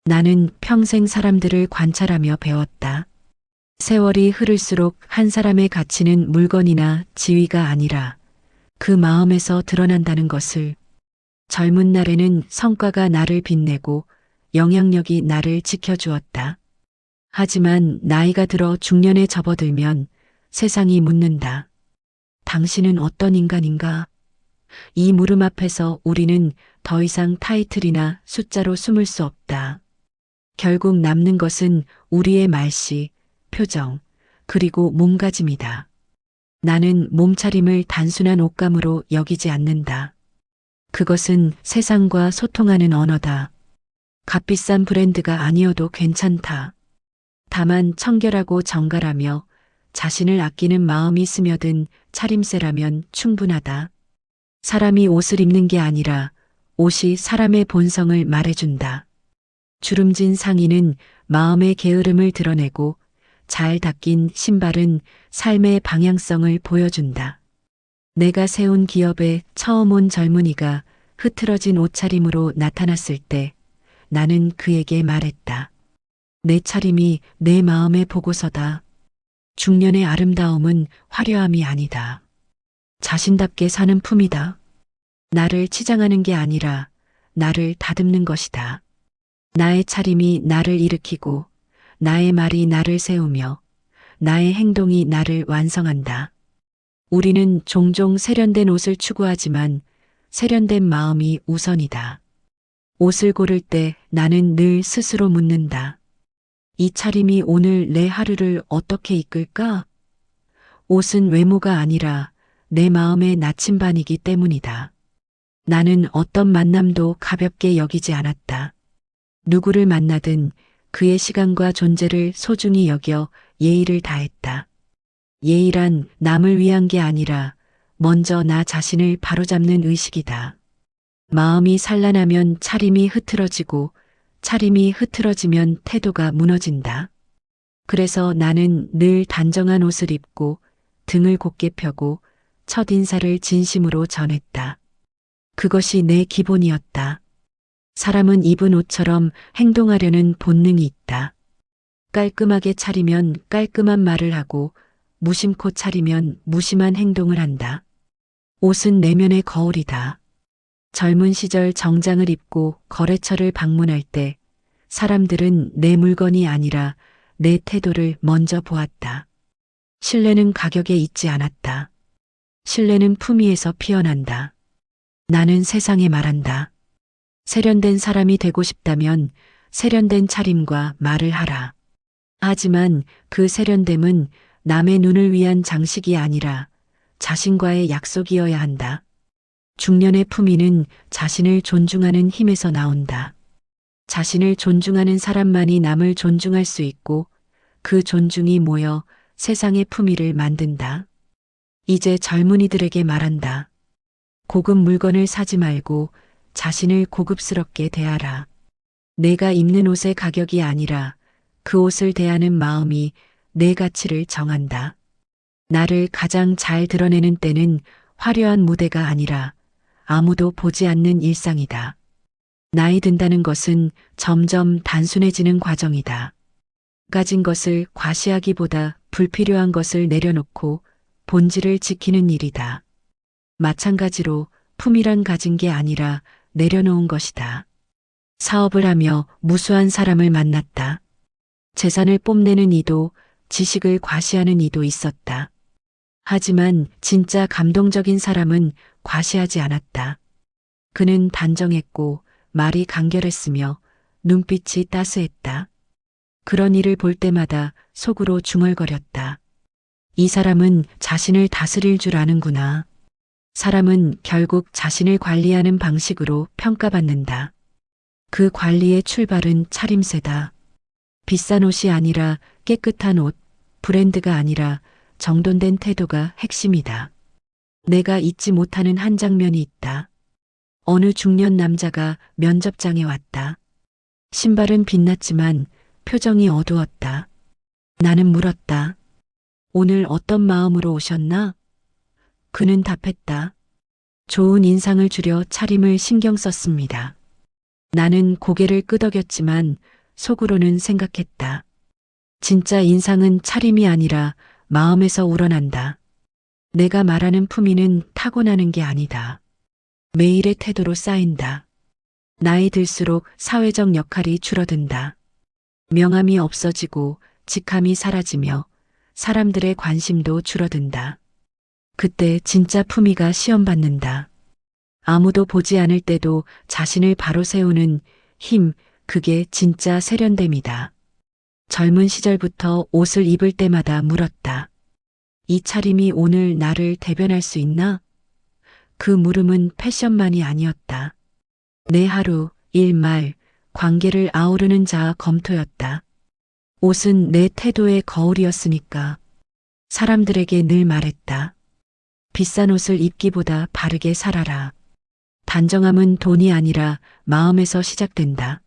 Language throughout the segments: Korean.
나는 평생 사람들을 관찰하며 배웠다. 세월이 흐를수록 한 사람의 가치는 물건이나 지위가 아니라 그 마음에서 드러난다는 것을. 젊은 날에는 성과가 나를 빛내고 영향력이 나를 지켜주었다. 하지만 나이가 들어 중년에 접어들면 세상이 묻는다. 당신은 어떤 인간인가? 이 물음 앞에서 우리는 더 이상 타이틀이나 숫자로 숨을 수 없다. 결국 남는 것은 우리의 말씨, 표정, 그리고 몸가짐이다. 나는 몸차림을 단순한 옷감으로 여기지 않는다. 그것은 세상과 소통하는 언어다. 값비싼 브랜드가 아니어도 괜찮다. 다만 청결하고 정갈하며 자신을 아끼는 마음이 스며든 차림새라면 충분하다. 사람이 옷을 입는 게 아니라 옷이 사람의 본성을 말해준다. 주름진 상의는 마음의 게으름을 드러내고 잘 닦인 신발은 삶의 방향성을 보여준다. 내가 세운 기업에 처음 온 젊은이가 흐트러진 옷차림으로 나타났을 때 나는 그에게 말했다. 내 차림이 내 마음의 보고서다. 중년의 아름다움은 화려함이 아니다. 자신답게 사는 품이다. 나를 치장하는 게 아니라 나를 다듬는 것이다. 나의 차림이 나를 일으키고 나의 말이 나를 세우며 나의 행동이 나를 완성한다. 우리는 종종 세련된 옷을 추구하지만 세련된 마음이 우선이다. 옷을 고를 때 나는 늘 스스로 묻는다. 이 차림이 오늘 내 하루를 어떻게 이끌까? 옷은 외모가 아니라 내 마음의 나침반이기 때문이다. 나는 어떤 만남도 가볍게 여기지 않았다. 누구를 만나든 그의 시간과 존재를 소중히 여겨 예의를 다했다. 예의란 남을 위한 게 아니라 먼저 나 자신을 바로잡는 의식이다. 마음이 산란하면 차림이 흐트러지고 차림이 흐트러지면 태도가 무너진다. 그래서 나는 늘 단정한 옷을 입고 등을 곧게 펴고 첫인사를 진심으로 전했다. 그것이 내 기본이었다. 사람은 입은 옷처럼 행동하려는 본능이 있다. 깔끔하게 차리면 깔끔한 말을 하고 무심코 차리면 무심한 행동을 한다. 옷은 내면의 거울이다. 젊은 시절 정장을 입고 거래처를 방문할 때 사람들은 내 물건이 아니라 내 태도를 먼저 보았다. 신뢰는 가격에 있지 않았다. 신뢰는 품위에서 피어난다. 나는 세상에 말한다. 세련된 사람이 되고 싶다면 세련된 차림과 말을 하라. 하지만 그 세련됨은 남의 눈을 위한 장식이 아니라 자신과의 약속이어야 한다. 중년의 품위는 자신을 존중하는 힘에서 나온다. 자신을 존중하는 사람만이 남을 존중할 수 있고 그 존중이 모여 세상의 품위를 만든다. 이제 젊은이들에게 말한다. 고급 물건을 사지 말고 자신을 고급스럽게 대하라. 내가 입는 옷의 가격이 아니라 그 옷을 대하는 마음이 내 가치를 정한다. 나를 가장 잘 드러내는 때는 화려한 무대가 아니라 아무도 보지 않는 일상이다. 나이 든다는 것은 점점 단순해지는 과정이다. 가진 것을 과시하기보다 불필요한 것을 내려놓고 본질을 지키는 일이다. 마찬가지로 품이란 가진 게 아니라 내려놓은 것이다. 사업을 하며 무수한 사람을 만났다. 재산을 뽐내는 이도 지식을 과시하는 이도 있었다. 하지만 진짜 감동적인 사람은 과시하지 않았다. 그는 단정했고 말이 간결했으며 눈빛이 따스했다. 그런 이를 볼 때마다 속으로 중얼거렸다. 이 사람은 자신을 다스릴 줄 아는구나. 사람은 결국 자신을 관리하는 방식으로 평가받는다. 그 관리의 출발은 차림새다. 비싼 옷이 아니라 깨끗한 옷, 브랜드가 아니라 정돈된 태도가 핵심이다. 내가 잊지 못하는 한 장면이 있다. 어느 중년 남자가 면접장에 왔다. 신발은 빛났지만 표정이 어두웠다. 나는 물었다. 오늘 어떤 마음으로 오셨나? 그는 답했다. 좋은 인상을 주려 차림을 신경 썼습니다. 나는 고개를 끄덕였지만 속으로는 생각했다. 진짜 인상은 차림이 아니라 마음에서 우러난다. 내가 말하는 품위는 타고나는 게 아니다. 매일의 태도로 쌓인다. 나이 들수록 사회적 역할이 줄어든다. 명함이 없어지고 직함이 사라지며 사람들의 관심도 줄어든다. 그때 진짜 품위가 시험받는다. 아무도 보지 않을 때도 자신을 바로 세우는 힘, 그게 진짜 세련됨이다. 젊은 시절부터 옷을 입을 때마다 물었다. 이 차림이 오늘 나를 대변할 수 있나? 그 물음은 패션만이 아니었다. 내 하루, 일말, 관계를 아우르는 자아 검토였다. 옷은 내 태도의 거울이었으니까 사람들에게 늘 말했다. 비싼 옷을 입기보다 바르게 살아라. 단정함은 돈이 아니라 마음에서 시작된다.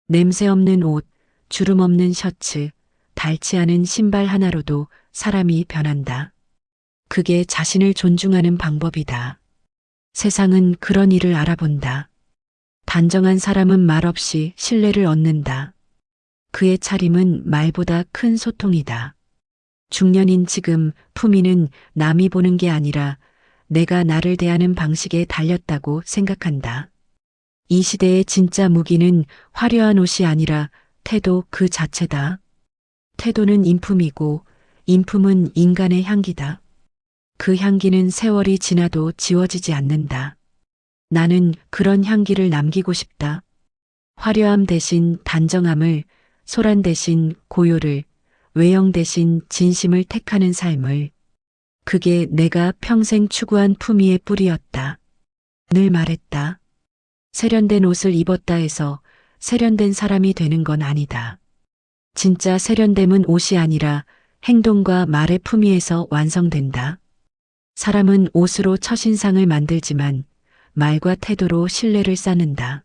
냄새 없는 옷, 주름 없는 셔츠, 닳지 않은 신발 하나로도 사람이 변한다. 그게 자신을 존중하는 방법이다. 세상은 그런 일을 알아본다. 단정한 사람은 말없이 신뢰를 얻는다. 그의 차림은 말보다 큰 소통이다. 중년인 지금 품위는 남이 보는 게 아니라 내가 나를 대하는 방식에 달렸다고 생각한다. 이 시대의 진짜 무기는 화려한 옷이 아니라 태도 그 자체다. 태도는 인품이고 인품은 인간의 향기다. 그 향기는 세월이 지나도 지워지지 않는다. 나는 그런 향기를 남기고 싶다. 화려함 대신 단정함을, 소란 대신 고요를, 외형 대신 진심을 택하는 삶을. 그게 내가 평생 추구한 품위의 뿌리였다. 늘 말했다. 세련된 옷을 입었다 해서 세련된 사람이 되는 건 아니다. 진짜 세련됨은 옷이 아니라 행동과 말의 품위에서 완성된다. 사람은 옷으로 첫인상을 만들지만 말과 태도로 신뢰를 쌓는다.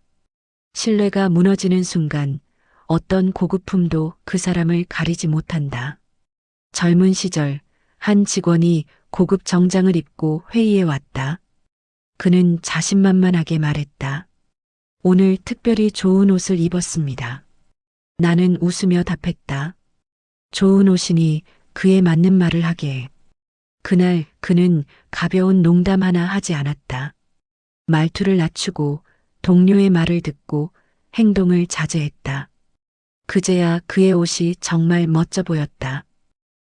신뢰가 무너지는 순간 어떤 고급품도 그 사람을 가리지 못한다. 젊은 시절 한 직원이 고급 정장을 입고 회의에 왔다. 그는 자신만만하게 말했다. 오늘 특별히 좋은 옷을 입었습니다. 나는 웃으며 답했다. 좋은 옷이니 그에 맞는 말을 하게. 그날 그는 가벼운 농담 하나 하지 않았다. 말투를 낮추고 동료의 말을 듣고 행동을 자제했다. 그제야 그의 옷이 정말 멋져 보였다.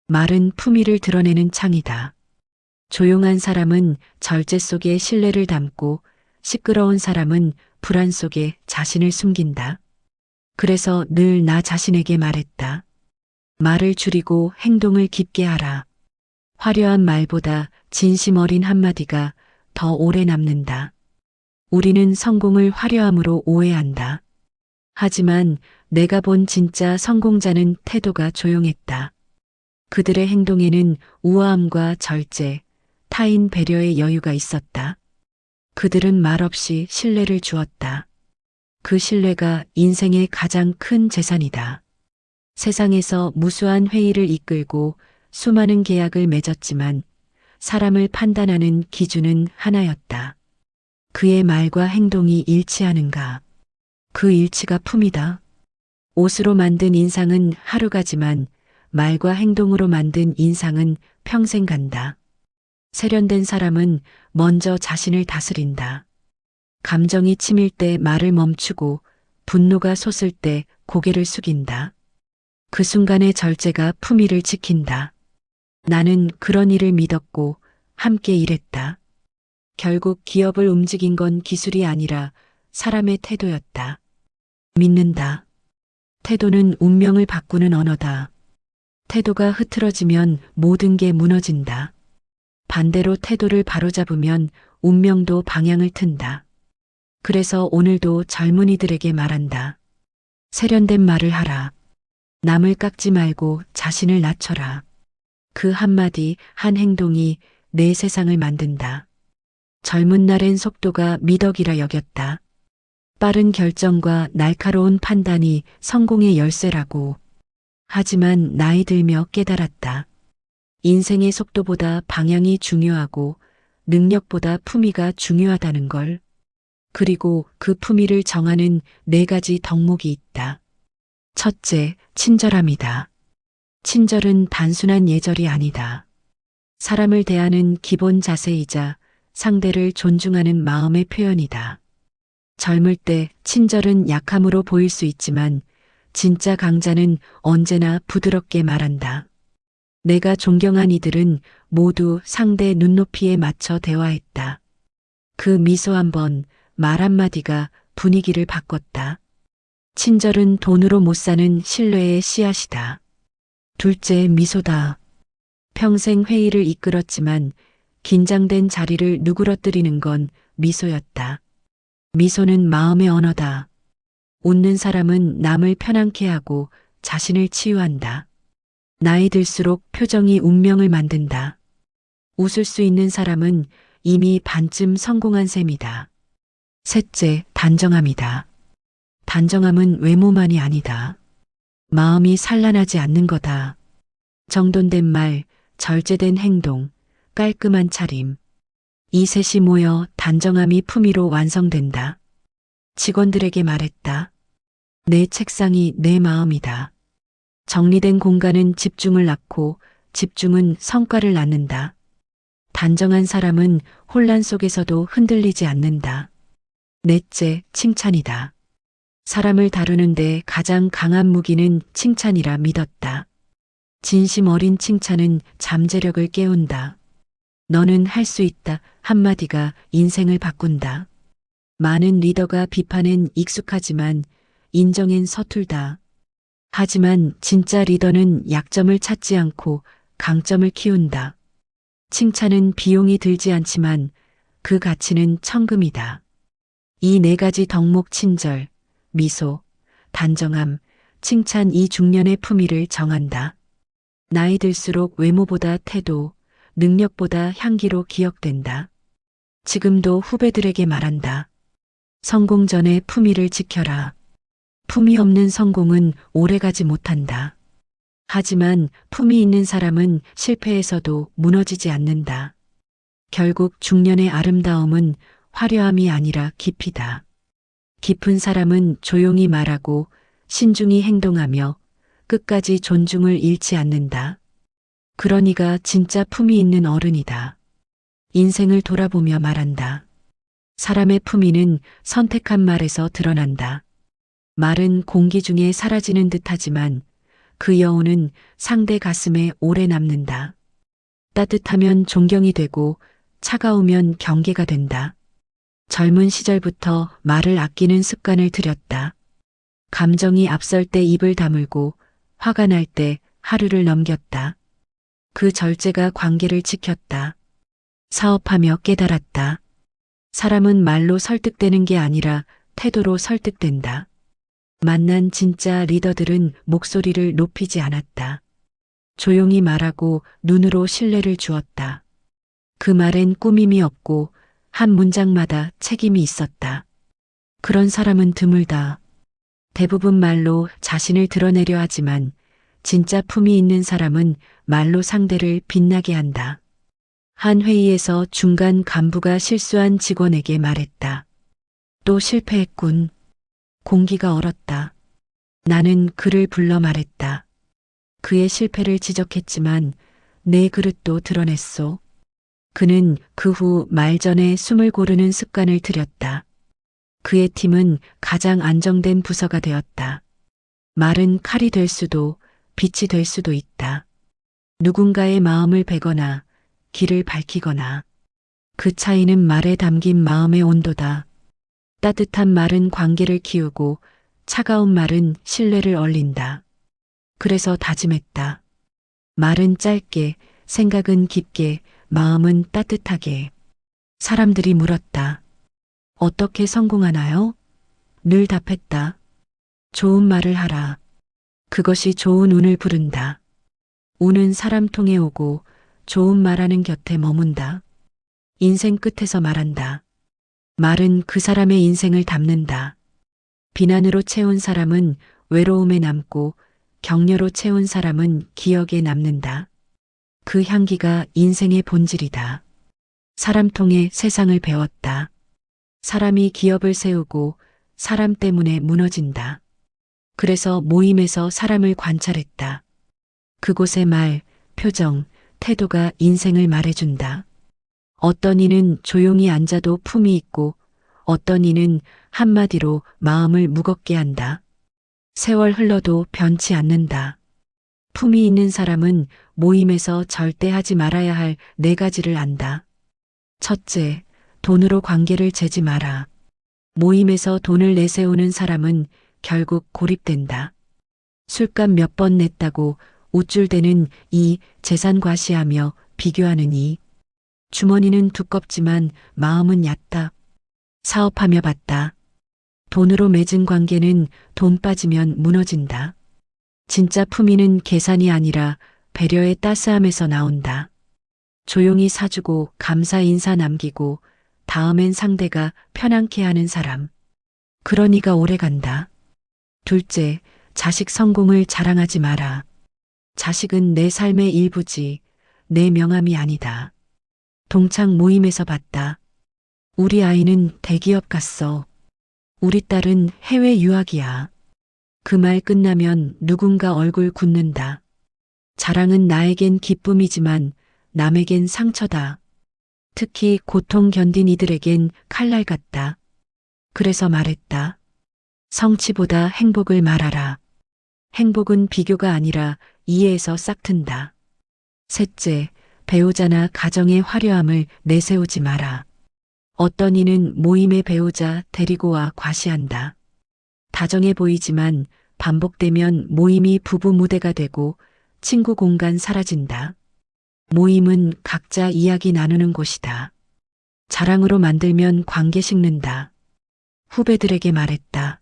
말은 품위를 드러내는 창이다. 조용한 사람은 절제 속에 신뢰를 담고 시끄러운 사람은 불안 속에 자신을 숨긴다. 그래서 늘 나 자신에게 말했다. 말을 줄이고 행동을 깊게 하라. 화려한 말보다 진심 어린 한마디가 더 오래 남는다. 우리는 성공을 화려함으로 오해한다. 하지만 내가 본 진짜 성공자는 태도가 조용했다. 그들의 행동에는 우아함과 절제, 타인 배려의 여유가 있었다. 그들은 말없이 신뢰를 주었다. 그 신뢰가 인생의 가장 큰 재산이다. 세상에서 무수한 회의를 이끌고 수많은 계약을 맺었지만 사람을 판단하는 기준은 하나였다. 그의 말과 행동이 일치하는가? 그 일치가 품이다. 옷으로 만든 인상은 하루 가지만 말과 행동으로 만든 인상은 평생 간다. 세련된 사람은 먼저 자신을 다스린다. 감정이 치밀 때 말을 멈추고 분노가 솟을 때 고개를 숙인다. 그 순간의 절제가 품위를 지킨다. 나는 그런 일을 믿었고 함께 일했다. 결국 기업을 움직인 건 기술이 아니라 사람의 태도였다. 믿는다. 태도는 운명을 바꾸는 언어다. 태도가 흐트러지면 모든 게 무너진다. 반대로 태도를 바로잡으면 운명도 방향을 튼다. 그래서 오늘도 젊은이들에게 말한다. 세련된 말을 하라. 남을 깎지 말고 자신을 낮춰라. 그 한마디, 한 행동이 내 세상을 만든다. 젊은 날엔 속도가 미덕이라 여겼다. 빠른 결정과 날카로운 판단이 성공의 열쇠라고. 하지만 나이 들며 깨달았다. 인생의 속도보다 방향이 중요하고 능력보다 품위가 중요하다는 걸. 그리고 그 품위를 정하는 4가지 덕목이 있다. 첫째, 친절함이다. 친절은 단순한 예절이 아니다. 사람을 대하는 기본 자세이자 상대를 존중하는 마음의 표현이다. 젊을 때 친절은 약함으로 보일 수 있지만 진짜 강자는 언제나 부드럽게 말한다. 내가 존경한 이들은 모두 상대 눈높이에 맞춰 대화했다. 그 미소 한 번, 말 한마디가 분위기를 바꿨다. 친절은 돈으로 못 사는 신뢰의 씨앗이다. 둘째, 미소다. 평생 회의를 이끌었지만 긴장된 자리를 누그러뜨리는 건 미소였다. 미소는 마음의 언어다. 웃는 사람은 남을 편안케 하고 자신을 치유한다. 나이 들수록 표정이 운명을 만든다. 웃을 수 있는 사람은 이미 반쯤 성공한 셈이다. 셋째, 단정함이다. 단정함은 외모만이 아니다. 마음이 산란하지 않는 거다. 정돈된 말, 절제된 행동, 깔끔한 차림. 이 셋이 모여 단정함이 품위로 완성된다. 직원들에게 말했다. 내 책상이 내 마음이다. 정리된 공간은 집중을 낳고 집중은 성과를 낳는다. 단정한 사람은 혼란 속에서도 흔들리지 않는다. 넷째, 칭찬이다. 사람을 다루는데 가장 강한 무기는 칭찬이라 믿었다. 진심 어린 칭찬은 잠재력을 깨운다. 너는 할 수 있다 한마디가 인생을 바꾼다. 많은 리더가 비판엔 익숙하지만 인정엔 서툴다. 하지만 진짜 리더는 약점을 찾지 않고 강점을 키운다. 칭찬은 비용이 들지 않지만 그 가치는 천금이다. 이 4가지 덕목 친절, 미소, 단정함, 칭찬 이 중년의 품위를 정한다. 나이 들수록 외모보다 태도, 능력보다 향기로 기억된다. 지금도 후배들에게 말한다. 성공 전에 품위를 지켜라. 품위 없는 성공은 오래가지 못한다. 하지만 품위 있는 사람은 실패에서도 무너지지 않는다. 결국 중년의 아름다움은 화려함이 아니라 깊이다. 깊은 사람은 조용히 말하고 신중히 행동하며 끝까지 존중을 잃지 않는다. 그러니가 진짜 품위 있는 어른이다. 인생을 돌아보며 말한다. 사람의 품위는 선택한 말에서 드러난다. 말은 공기 중에 사라지는 듯하지만 그 여운은 상대 가슴에 오래 남는다. 따뜻하면 존경이 되고 차가우면 경계가 된다. 젊은 시절부터 말을 아끼는 습관을 들였다. 감정이 앞설 때 입을 다물고 화가 날 때 하루를 넘겼다. 그 절제가 관계를 지켰다. 사업하며 깨달았다. 사람은 말로 설득되는 게 아니라 태도로 설득된다. 만난 진짜 리더들은 목소리를 높이지 않았다. 조용히 말하고 눈으로 신뢰를 주었다. 그 말엔 꾸밈이 없고 한 문장마다 책임이 있었다. 그런 사람은 드물다. 대부분 말로 자신을 드러내려 하지만 진짜 품이 있는 사람은 말로 상대를 빛나게 한다. 한 회의에서 중간 간부가 실수한 직원에게 말했다. 또 실패했군. 공기가 얼었다. 나는 그를 불러 말했다. 그의 실패를 지적했지만 내 그릇도 드러냈소. 그는 그 후 말 전에 숨을 고르는 습관을 들였다. 그의 팀은 가장 안정된 부서가 되었다. 말은 칼이 될 수도 빛이 될 수도 있다. 누군가의 마음을 베거나 길을 밝히거나 그 차이는 말에 담긴 마음의 온도다. 따뜻한 말은 관계를 키우고 차가운 말은 신뢰를 얼린다. 그래서 다짐했다. 말은 짧게, 생각은 깊게, 마음은 따뜻하게. 사람들이 물었다. 어떻게 성공하나요? 늘 답했다. 좋은 말을 하라. 그것이 좋은 운을 부른다. 운은 사람 통해 오고 좋은 말하는 곁에 머문다. 인생 끝에서 말한다. 말은 그 사람의 인생을 담는다. 비난으로 채운 사람은 외로움에 남고 격려로 채운 사람은 기억에 남는다. 그 향기가 인생의 본질이다. 사람 통해 세상을 배웠다. 사람이 기업을 세우고 사람 때문에 무너진다. 그래서 모임에서 사람을 관찰했다. 그곳의 말, 표정, 태도가 인생을 말해준다. 어떤 이는 조용히 앉아도 품이 있고 어떤 이는 한마디로 마음을 무겁게 한다. 세월 흘러도 변치 않는다. 품이 있는 사람은 모임에서 절대 하지 말아야 할 네 가지를 안다. 첫째, 돈으로 관계를 재지 마라. 모임에서 돈을 내세우는 사람은 결국 고립된다. 술값 몇 번 냈다고 우쭐대는 이, 재산 과시하며 비교하는 이. 주머니는 두껍지만 마음은 얕다. 사업하며 봤다. 돈으로 맺은 관계는 돈 빠지면 무너진다. 진짜 품위는 계산이 아니라 배려의 따스함에서 나온다. 조용히 사주고 감사 인사 남기고 다음엔 상대가 편안케 하는 사람. 그러니까 오래 간다. 둘째, 자식 성공을 자랑하지 마라. 자식은 내 삶의 일부지, 내 명함이 아니다. 동창 모임에서 봤다. 우리 아이는 대기업 갔어. 우리 딸은 해외 유학이야. 그 말 끝나면 누군가 얼굴 굳는다. 자랑은 나에겐 기쁨이지만 남에겐 상처다. 특히 고통 견딘 이들에겐 칼날 같다. 그래서 말했다. 성취보다 행복을 말하라. 행복은 비교가 아니라 이해에서 싹튼다. 셋째, 배우자나 가정의 화려함을 내세우지 마라. 어떤 이는 모임의 배우자 데리고 와 과시한다. 다정해 보이지만 반복되면 모임이 부부 무대가 되고 친구 공간 사라진다. 모임은 각자 이야기 나누는 곳이다. 자랑으로 만들면 관계 식는다. 후배들에게 말했다.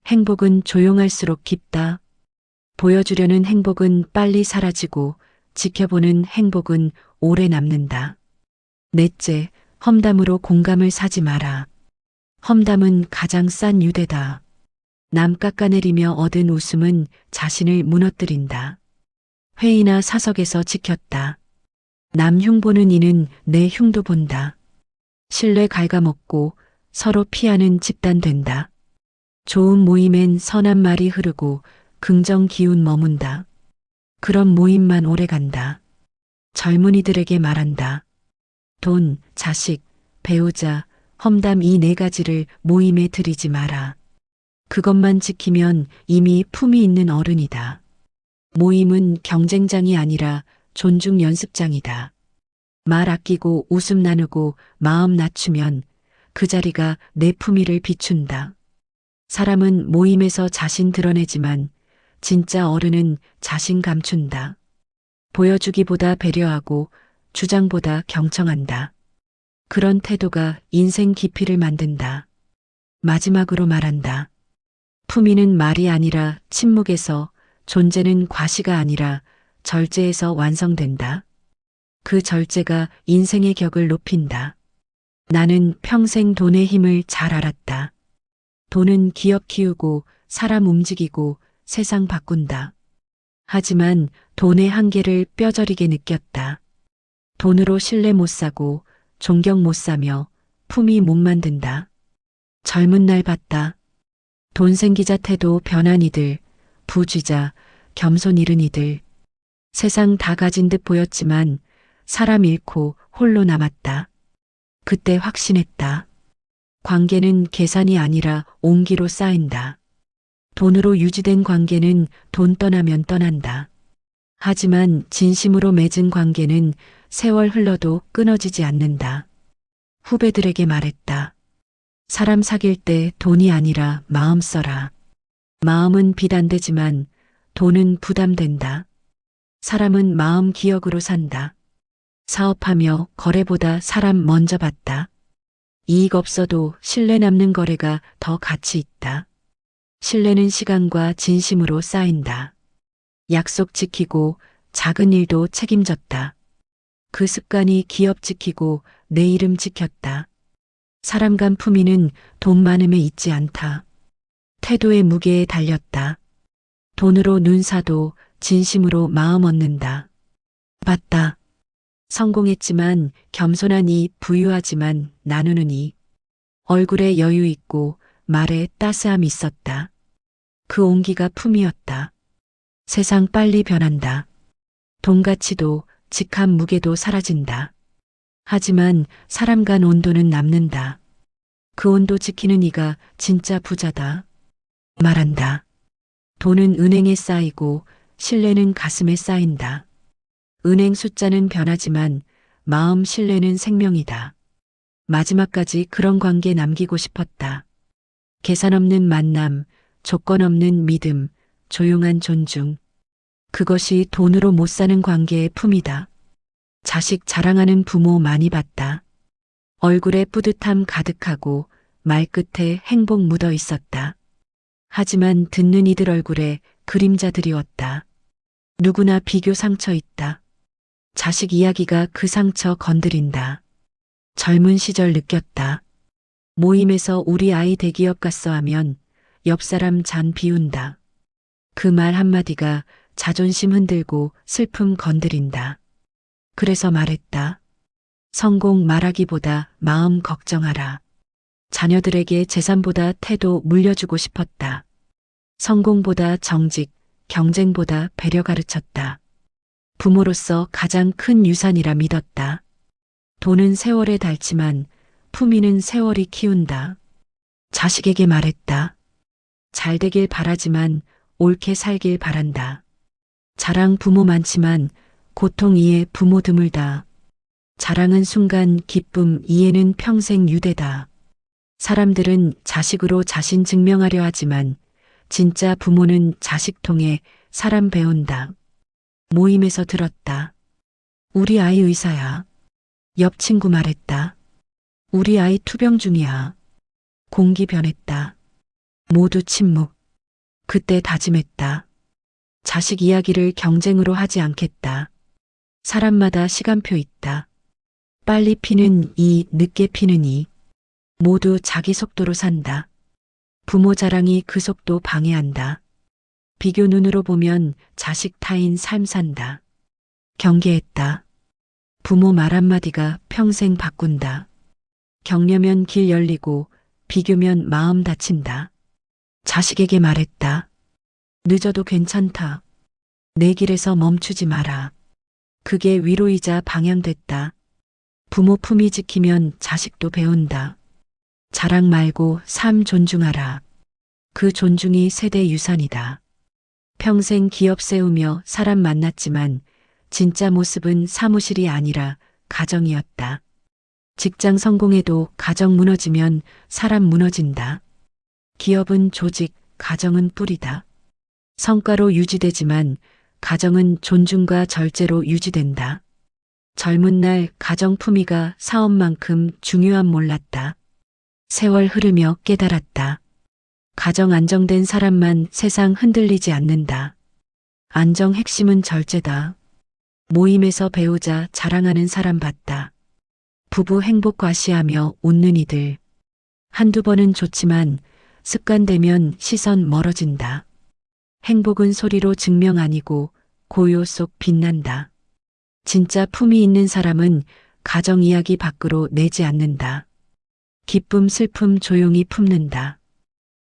행복은 조용할수록 깊다. 보여주려는 행복은 빨리 사라지고 지켜보는 행복은 오래 남는다. 넷째, 험담으로 공감을 사지 마라. 험담은 가장 싼 유대다. 남 깎아내리며 얻은 웃음은 자신을 무너뜨린다. 회의나 사석에서 지켰다. 남 흉보는 이는 내 흉도 본다. 신뢰 갉아먹고 서로 피하는 집단 된다. 좋은 모임엔 선한 말이 흐르고 긍정 기운 머문다. 그런 모임만 오래 간다. 젊은이들에게 말한다. 돈, 자식, 배우자, 험담 이 네 가지를 모임에 들이지 마라. 그것만 지키면 이미 품이 있는 어른이다. 모임은 경쟁장이 아니라 존중 연습장이다. 말 아끼고 웃음 나누고 마음 낮추면 그 자리가 내 품위를 비춘다. 사람은 모임에서 자신 드러내지만 진짜 어른은 자신 감춘다. 보여주기보다 배려하고 주장보다 경청한다. 그런 태도가 인생 깊이를 만든다. 마지막으로 말한다. 품위는 말이 아니라 침묵에서, 존재는 과시가 아니라 절제에서 완성된다. 그 절제가 인생의 격을 높인다. 나는 평생 돈의 힘을 잘 알았다. 돈은 기업 키우고 사람 움직이고 세상 바꾼다. 하지만 돈의 한계를 뼈저리게 느꼈다. 돈으로 신뢰 못 사고 존경 못 사며 품위 못 만든다. 젊은 날 봤다. 돈 생기자 태도 변한 이들, 부쥐자, 겸손 잃은 이들. 세상 다 가진 듯 보였지만 사람 잃고 홀로 남았다. 그때 확신했다. 관계는 계산이 아니라 온기로 쌓인다. 돈으로 유지된 관계는 돈 떠나면 떠난다. 하지만 진심으로 맺은 관계는 세월 흘러도 끊어지지 않는다. 후배들에게 말했다. 사람 사귈 때 돈이 아니라 마음 써라. 마음은 비단되지만 돈은 부담된다. 사람은 마음 기억으로 산다. 사업하며 거래보다 사람 먼저 봤다. 이익 없어도 신뢰 남는 거래가 더 가치 있다. 신뢰는 시간과 진심으로 쌓인다. 약속 지키고 작은 일도 책임졌다. 그 습관이 기업 지키고 내 이름 지켰다. 사람 간 품위는 돈 많음에 있지 않다. 태도의 무게에 달렸다. 돈으로 눈 사도 진심으로 마음 얻는다. 봤다. 성공했지만 겸손하니 부유하지만 나누느니 얼굴에 여유 있고 말에 따스함이 있었다. 그 온기가 품이었다. 세상 빨리 변한다. 돈 가치도 직함 무게도 사라진다. 하지만 사람 간 온도는 남는다. 그 온도 지키는 이가 진짜 부자다. 말한다. 돈은 은행에 쌓이고 신뢰는 가슴에 쌓인다. 은행 숫자는 변하지만 마음 신뢰는 생명이다. 마지막까지 그런 관계 남기고 싶었다. 계산 없는 만남, 조건 없는 믿음, 조용한 존중. 그것이 돈으로 못 사는 관계의 품이다. 자식 자랑하는 부모 많이 봤다. 얼굴에 뿌듯함 가득하고 말끝에 행복 묻어 있었다. 하지만 듣는 이들 얼굴에 그림자 드리웠다. 누구나 비교 상처 있다. 자식 이야기가 그 상처 건드린다. 젊은 시절 느꼈다. 모임에서 우리 아이 대기업 갔어 하면 옆 사람 잔 비운다. 그 말 한마디가 자존심 흔들고 슬픔 건드린다. 그래서 말했다. 성공 말하기보다 마음 걱정하라. 자녀들에게 재산보다 태도 물려주고 싶었다. 성공보다 정직, 경쟁보다 배려 가르쳤다. 부모로서 가장 큰 유산이라 믿었다. 돈은 세월에 닳지만 품위는 세월이 키운다. 자식에게 말했다. 잘 되길 바라지만 옳게 살길 바란다. 자랑 부모 많지만 고통 이해 부모 드물다. 자랑은 순간 기쁨 이해는 평생 유대다. 사람들은 자식으로 자신 증명하려 하지만 진짜 부모는 자식 통해 사람 배운다. 모임에서 들었다. 우리 아이 의사야. 옆 친구 말했다. 우리 아이 투병 중이야. 공기 변했다. 모두 침묵. 그때 다짐했다. 자식 이야기를 경쟁으로 하지 않겠다. 사람마다 시간표 있다. 빨리 피는 이, 늦게 피는 이. 모두 자기 속도로 산다. 부모 자랑이 그 속도 방해한다. 비교 눈으로 보면 자식 타인 삶 산다. 경계했다. 부모 말 한마디가 평생 바꾼다. 격려면 길 열리고 비교면 마음 다친다. 자식에게 말했다. 늦어도 괜찮다. 내 길에서 멈추지 마라. 그게 위로이자 방향됐다. 부모 품위 지키면 자식도 배운다. 자랑 말고 삶 존중하라. 그 존중이 세대 유산이다. 평생 기업 세우며 사람 만났지만 진짜 모습은 사무실이 아니라 가정이었다. 직장 성공해도 가정 무너지면 사람 무너진다. 기업은 조직, 가정은 뿌리다. 성과로 유지되지만 가정은 존중과 절제로 유지된다. 젊은 날 가정 품위가 사업만큼 중요함 몰랐다. 세월 흐르며 깨달았다. 가정 안정된 사람만 세상 흔들리지 않는다. 안정 핵심은 절제다. 모임에서 배우자 자랑하는 사람 봤다. 부부 행복 과시하며 웃는 이들. 한두 번은 좋지만 습관되면 시선 멀어진다. 행복은 소리로 증명 아니고 고요 속 빛난다. 진짜 품이 있는 사람은 가정 이야기 밖으로 내지 않는다. 기쁨 슬픔 조용히 품는다.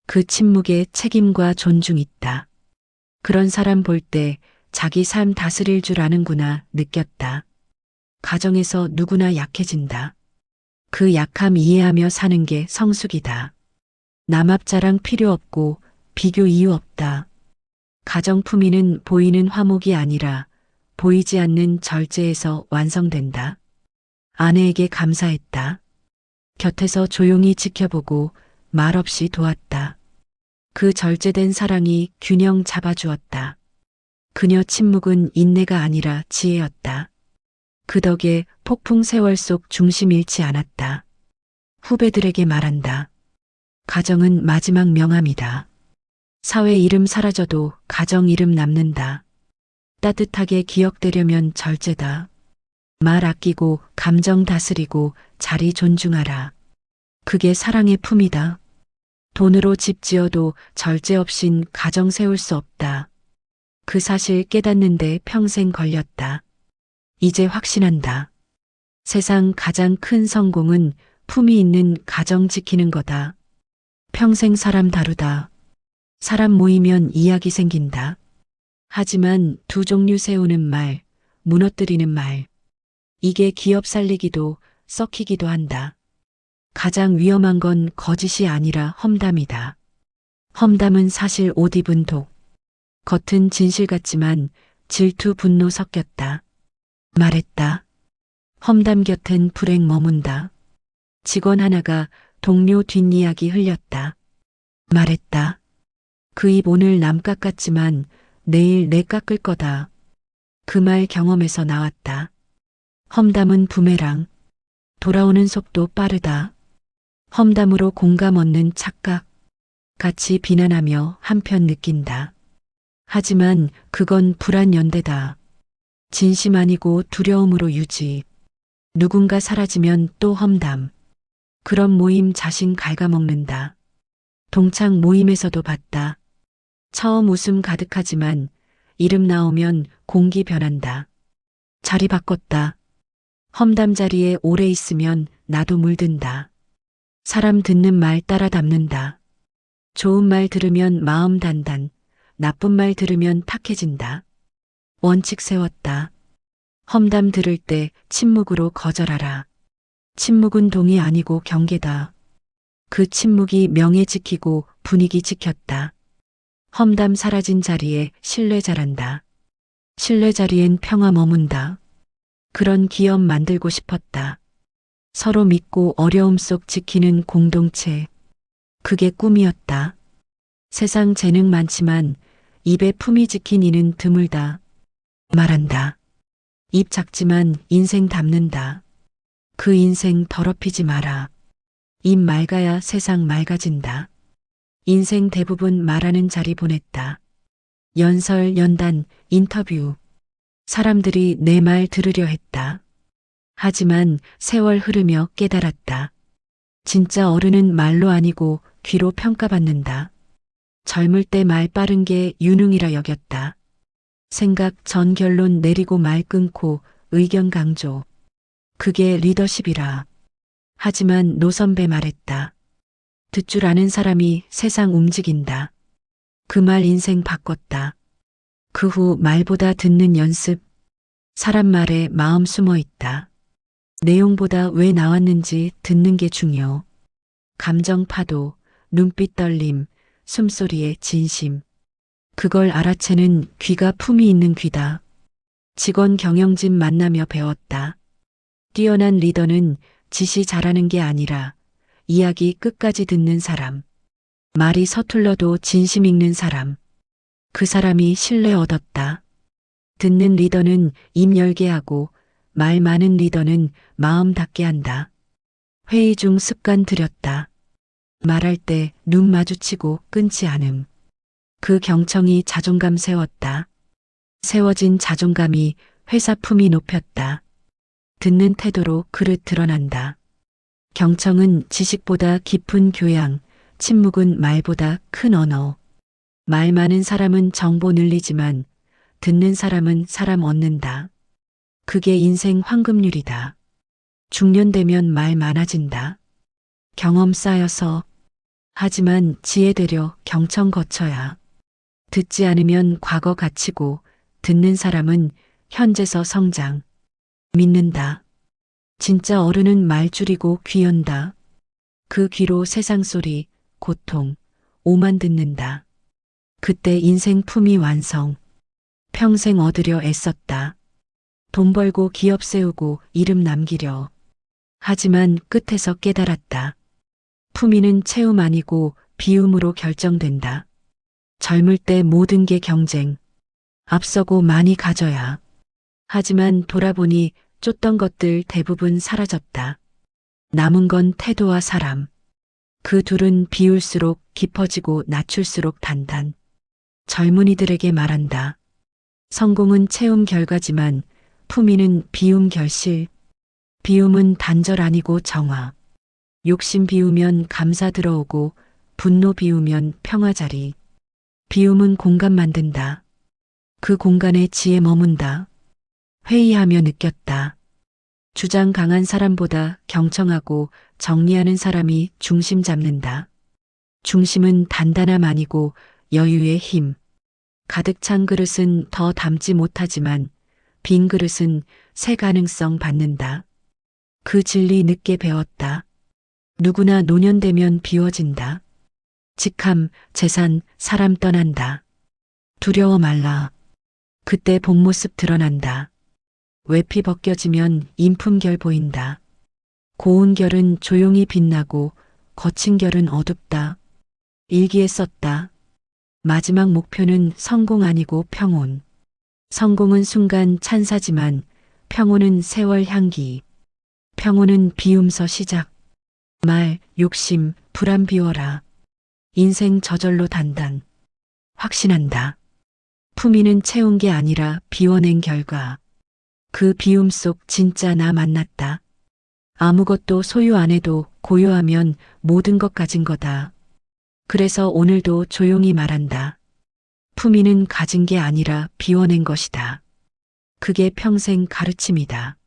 그 침묵에 책임과 존중 있다. 그런 사람 볼 때 자기 삶 다스릴 줄 아는구나 느꼈다. 가정에서 누구나 약해진다. 그 약함 이해하며 사는 게 성숙이다. 남 앞 자랑 필요 없고 비교 이유 없다. 가정 품위는 보이는 화목이 아니라 보이지 않는 절제에서 완성된다. 아내에게 감사했다. 곁에서 조용히 지켜보고 말없이 도왔다. 그 절제된 사랑이 균형 잡아주었다. 그녀 침묵은 인내가 아니라 지혜였다. 그 덕에 폭풍 세월 속 중심 잃지 않았다. 후배들에게 말한다. 가정은 마지막 명함이다. 사회 이름 사라져도 가정 이름 남는다. 따뜻하게 기억되려면 절제다. 말 아끼고 감정 다스리고 자리 존중하라. 그게 사랑의 품이다. 돈으로 집 지어도 절제 없인 가정 세울 수 없다. 그 사실 깨닫는데 평생 걸렸다. 이제 확신한다. 세상 가장 큰 성공은 품위 있는 가정 지키는 거다. 평생 사람 다루다. 사람 모이면 이야기 생긴다. 하지만 두 종류 세우는 말, 무너뜨리는 말. 이게 기업 살리기도 썩히기도 한다. 가장 위험한 건 거짓이 아니라 험담이다. 험담은 사실 옷 입은 독. 겉은 진실 같지만 질투, 분노 섞였다. 말했다. 험담 곁은 불행 머문다. 직원 하나가 동료 뒷이야기 흘렸다. 말했다. 그 입 오늘 남 깎았지만 내일 내 깎을 거다. 그 말 경험에서 나왔다. 험담은 부메랑. 돌아오는 속도 빠르다. 험담으로 공감 얻는 착각. 같이 비난하며 한편 느낀다. 하지만 그건 불안 연대다. 진심 아니고 두려움으로 유지. 누군가 사라지면 또 험담. 그런 모임 자신 갉아먹는다. 동창 모임에서도 봤다. 처음 웃음 가득하지만 이름 나오면 공기 변한다. 자리 바꿨다. 험담 자리에 오래 있으면 나도 물든다. 사람 듣는 말 따라 담는다. 좋은 말 들으면 마음 단단, 나쁜 말 들으면 탁해진다. 원칙 세웠다. 험담 들을 때 침묵으로 거절하라. 침묵은 동의 아니고 경계다. 그 침묵이 명예 지키고 분위기 지켰다. 험담 사라진 자리에 신뢰 자란다. 신뢰 자리엔 평화 머문다. 그런 기업 만들고 싶었다. 서로 믿고 어려움 속 지키는 공동체. 그게 꿈이었다. 세상 재능 많지만 입에 품위 지킨 이는 드물다. 말한다. 입 작지만 인생 담는다. 그 인생 더럽히지 마라. 입 맑아야 세상 맑아진다. 인생 대부분 말하는 자리 보냈다. 연설, 연단, 인터뷰. 사람들이 내 말 들으려 했다. 하지만 세월 흐르며 깨달았다. 진짜 어른은 말로 아니고 귀로 평가받는다. 젊을 때 말 빠른 게 유능이라 여겼다. 생각 전 결론 내리고 말 끊고 의견 강조. 그게 리더십이라. 하지만 노 선배 말했다. 듣줄 아는 사람이 세상 움직인다. 그 말 인생 바꿨다. 그 후 말보다 듣는 연습. 사람 말에 마음 숨어 있다. 내용보다 왜 나왔는지 듣는 게 중요. 감정 파도, 눈빛 떨림, 숨소리의 진심. 그걸 알아채는 귀가 품이 있는 귀다. 직원 경영진 만나며 배웠다. 뛰어난 리더는 지시 잘하는 게 아니라 이야기 끝까지 듣는 사람. 말이 서툴러도 진심 읽는 사람. 그 사람이 신뢰 얻었다. 듣는 리더는 입 열게 하고 말 많은 리더는 마음 닫게 한다. 회의 중 습관 들였다. 말할 때 눈 마주치고 끊지 않음. 그 경청이 자존감 세웠다. 세워진 자존감이 회사 품위 높였다. 듣는 태도로 그릇 드러난다. 경청은 지식보다 깊은 교양, 침묵은 말보다 큰 언어. 말 많은 사람은 정보 늘리지만 듣는 사람은 사람 얻는다. 그게 인생 황금률이다. 중년 되면 말 많아진다. 경험 쌓여서. 하지만 지혜 되려 경청 거쳐야. 듣지 않으면 과거 갇히고 듣는 사람은 현재서 성장. 믿는다. 진짜 어른은 말 줄이고 귀 연다. 그 귀로 세상 소리, 고통, 오만 듣는다. 그때 인생 품위 완성. 평생 얻으려 애썼다. 돈 벌고 기업 세우고 이름 남기려. 하지만 끝에서 깨달았다. 품위는 채움 아니고 비움으로 결정된다. 젊을 때 모든 게 경쟁. 앞서고 많이 가져야. 하지만 돌아보니 쫓던 것들 대부분 사라졌다. 남은 건 태도와 사람. 그 둘은 비울수록 깊어지고 낮출수록 단단. 젊은이들에게 말한다. 성공은 채움 결과지만 품위는 비움 결실. 비움은 단절 아니고 정화. 욕심 비우면 감사 들어오고 분노 비우면 평화 자리. 비움은 공간 만든다. 그 공간에 지혜 머문다. 회의하며 느꼈다. 주장 강한 사람보다 경청하고 정리하는 사람이 중심 잡는다. 중심은 단단함 아니고 여유의 힘. 가득 찬 그릇은 더 담지 못하지만 빈 그릇은 새 가능성 받는다. 그 진리 늦게 배웠다. 누구나 노년되면 비워진다. 직함, 재산, 사람 떠난다. 두려워 말라. 그때 본 모습 드러난다. 외피 벗겨지면 인품결 보인다. 고운 결은 조용히 빛나고 거친 결은 어둡다. 일기에 썼다. 마지막 목표는 성공 아니고 평온. 성공은 순간 찬사지만 평온은 세월 향기. 평온은 비움서 시작. 말, 욕심, 불안 비워라. 인생 저절로 단단. 확신한다. 품위는 채운 게 아니라 비워낸 결과. 그 비움 속 진짜 나 만났다. 아무것도 소유 안 해도 고요하면 모든 것 가진 거다. 그래서 오늘도 조용히 말한다. 품위는 가진 게 아니라 비워낸 것이다. 그게 평생 가르침이다.